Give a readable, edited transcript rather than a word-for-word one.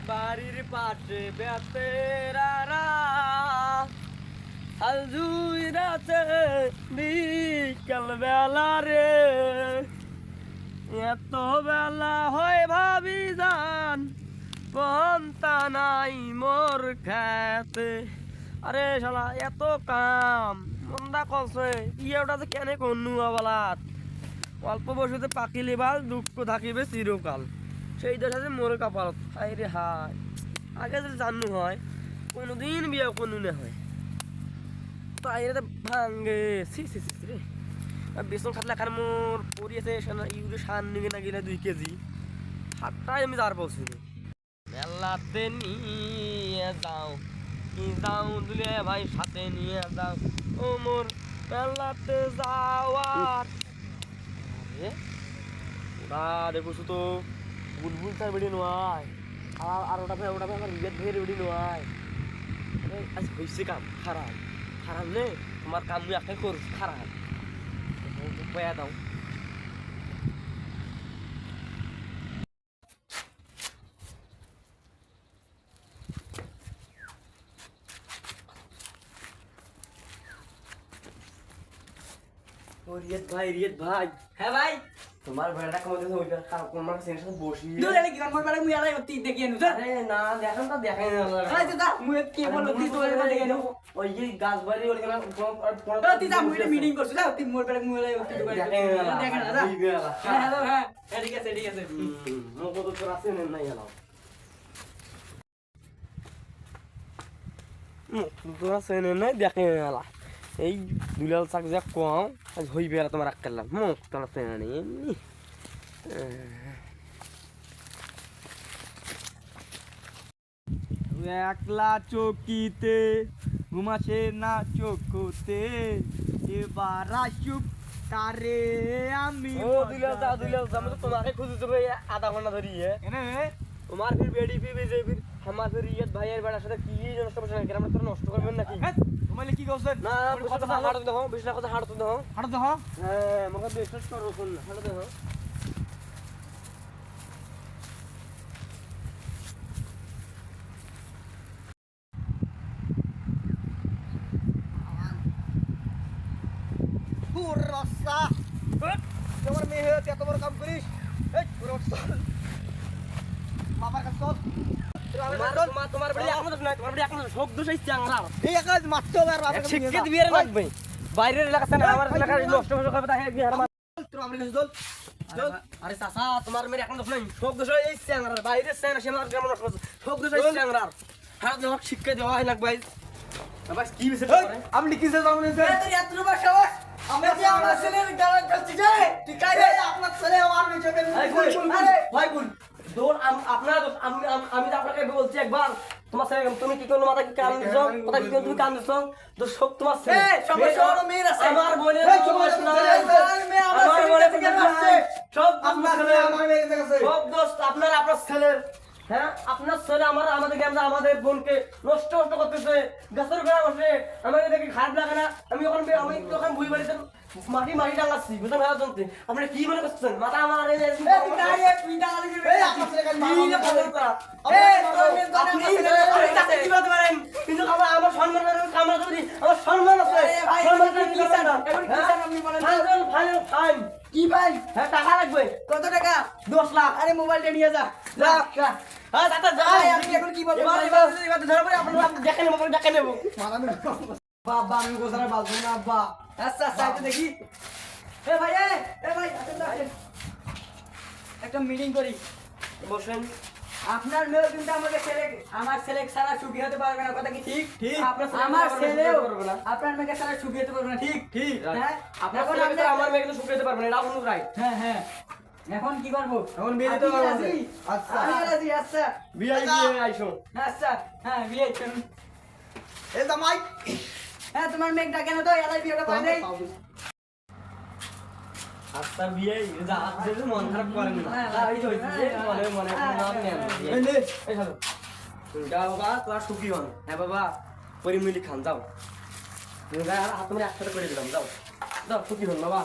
বাড়ির পাশে বেতেরারা হাল জুইরাছে বিকাল বেলা রে এত বেলা হয় ভাবি যান পন্তা নাই মোর খেতে আরে শালা এত কাম মন্দা কলছে ইয়েটা যে কেনে কন্নু আবালাত অল্প বয়সে পাকিলে বাল দুঃখ থাকিবে চিরকাল সেই দেশে মোর কপালত হাই রে হাই আগে যদি জানু হয় কোনোদিন বিয়ে কোনো না হয় তাই রে ভাঙ্গে সি সি সি রে বেসন খাতলা কার মোর পরিয়েছে ইউরি সান নিগে না গেলে 2 কেজি হাতটাই আমি যার বলছি মেলাতে নিয়ে যাও কি যাও দুলে ভাই সাথে নিয়ে যাও ও মোর মেলাতে যাওয়ার ওরা দেখছো তো বুলবুল তার বেড়ে নয় আর ওটা আমার বিয়ের ধের বেড়ে নয় আজ হয়েছে কাম খারাপ খারাপ নে তোমার কাম আমি একাই করছ খারাপ পয়া দাও রিয়ত ভাই হ্যাঁ ভাই তোমার বেড়াটা কমাতে ওইটা তোমার সেনের সাথে বসি দূর এলে কি মোর বেড়া মুই আলাই অতি দেখি আনু স্যার আরে না দেখেন তো দেখাই না আরে দাদা মুই কি বললো তুই তো এলে দেখি আনু ওই যে গাছ বাড়ি ওই কেন তো তুই যা মুই মিটিং করছিস যা তুই মোর বেড়া মুই আলাই অতি দেখেন না হ্যাঁ হ্যালো হ্যাঁ ঠিক আছে মোক তো তোর আছে নাই হলো তোর আছে নাই দেখে না এই দুলাল চাক যা কম আজ হইবে আর তোমার আক্কেলাম মুখ তোর আছে না এমনি একলা চকিতে ঘুমাছে না চোখতে এবার আসুক তারে আমি ও দুলাল যা আমি তো তোমাকে খুঁজেছি ভাই আধা ঘন্টা ধরিয়ে এনে তোমার ফির বেডি ফি বেজে ফির আমার ফির ইয়ত ভাইয়ের বেড়ার সাথে কি নষ্ট করছেন গ্রামে তোর নষ্ট করবেন নাকি তোমার কি করছেন না কথা হাঁটতে দাও বেশি কথা হাঁটতে দাও হাঁটো দেখো হ্যাঁ আমাকে বিশ্বাস করো শুন হাঁটতে দাও পুরসা তোমার মেয়ে হয়ে এত বড় কাম করিস এই পুরসা বাবার কাছে চল তোমার বাড়ি এখন নাই তোমার বাড়ি এখন সব দোষ হইছে আমরা এই একাজ মারতে হবে আর বাবার কাছে শিক্ষিত বিয়ে লাগবে বাইরের এলাকা না আমার এলাকা নষ্ট হয়ে যাবে তাই বিহার তোর আমার কাছে চল চল আরে চাচা তোমার মেয়ে এখন দোষ নাই সব দোষ হইছে আমরা বাইরের সেনা সে আমার গ্রাম নষ্ট করছে সব দোষ হইছে আমরা হ্যাঁ তোমার শিক্ষা দেওয়া হয় লাগবে ভাই কি বিষয় করে আমি লিখিছে জানো না তুই এত রূপা সাবাস আমরা যে আমার ছেলের গালা করছিস রে তুই কাই রে আপনার ছেলে আমার মেয়ে চোখে আরে ভাই বল দৌড় আপনারা আমি আপনাকে বলছি একবার তোমার ছেলে তুমি কি কোনো মাথা কি কান দিছো কথা কি তুমি কান দিছো তো সব তোমার ছেলে এই সমস্যা হলো মেয়ের আছে আমার বোনের এই সমস্যা নাই মেয়ে আমার ছেলে থেকে আসছে সব আপনার আপনার ছেলে আমার মেয়ে কাছে সব দোষ আপনার ছেলের হ্যাঁ আপনার ছেলে আমাদের গ্রামে আমাদের বোনকে নষ্ট করতেছে গাছের গোড়া বসে আমাকে দেখে খারাপ লাগে না আমি তখন বুঝি বাড়িতে মাটি ডালাচ্ছি বুঝলেন ভালো জানতে আপনি কি মনে করছেন মাথা আমার তুই ডালা দিবি এই আপনার ছেলে কাছে কিন্তু আমার সম্মান কামনা করি আমার সম্মান আছে সম্মান করে কি চান আপনি বলেন ফাইনাল টাইম কি ভাই হ্যাঁ টাকা লাগবে কত টাকা 10 লাখ আরে মোবাইলটা নিয়ে যা হ্যাঁ দাদা ভাই আমি এখন কি বলবো এবার ধরে পড়ে আপনারা দেখে নেব বাবা আমি গোছারা বাজবো না আব্বা আচ্ছা আচ্ছা এটা দেখি এ ভাই আসেন না, আসেন। একটা মিটিং করি বসেন আপনার মেয়ে কিন্তু আমার ছেলে সারা সুখী হতে পারবে না কথা কি ঠিক ঠিক। আমার ছেলেও আপনার মেয়েকে সারা সুখী হতে পারবে না ঠিক ঠিক হ্যাঁ আপনার এখন ছেলে আমরা- আমার মেয়েকে তো শুকাইতে পারবেন এটা কোনো রাইট হ্যাঁ হ্যাঁ এখন কি করবো এখন বিয়ে দিতে আপনি হবে রাজি? আচ্ছা আমি রাজি আচ্ছা বিয়ে আইসো আচ্ছা হ্যাঁ বিয়ে এই জামাই হ্যাঁ তোমার মেয়ে ডাকে না তো এলাই বিয়েটা পাই নাই আচ্ছা বিয়ে যা আপনি মন খারাপ করেন না হ্যাঁ, এই তো হইছে মনে নাম নেন এই নে এই হলো যা বাবা তোরা সুখী হন হ্যাঁ বাবা পরিমিলি খান যাও তুমি হাত মেরে একসাথে করে দিলাম যাও যাও সুখী হন বাবা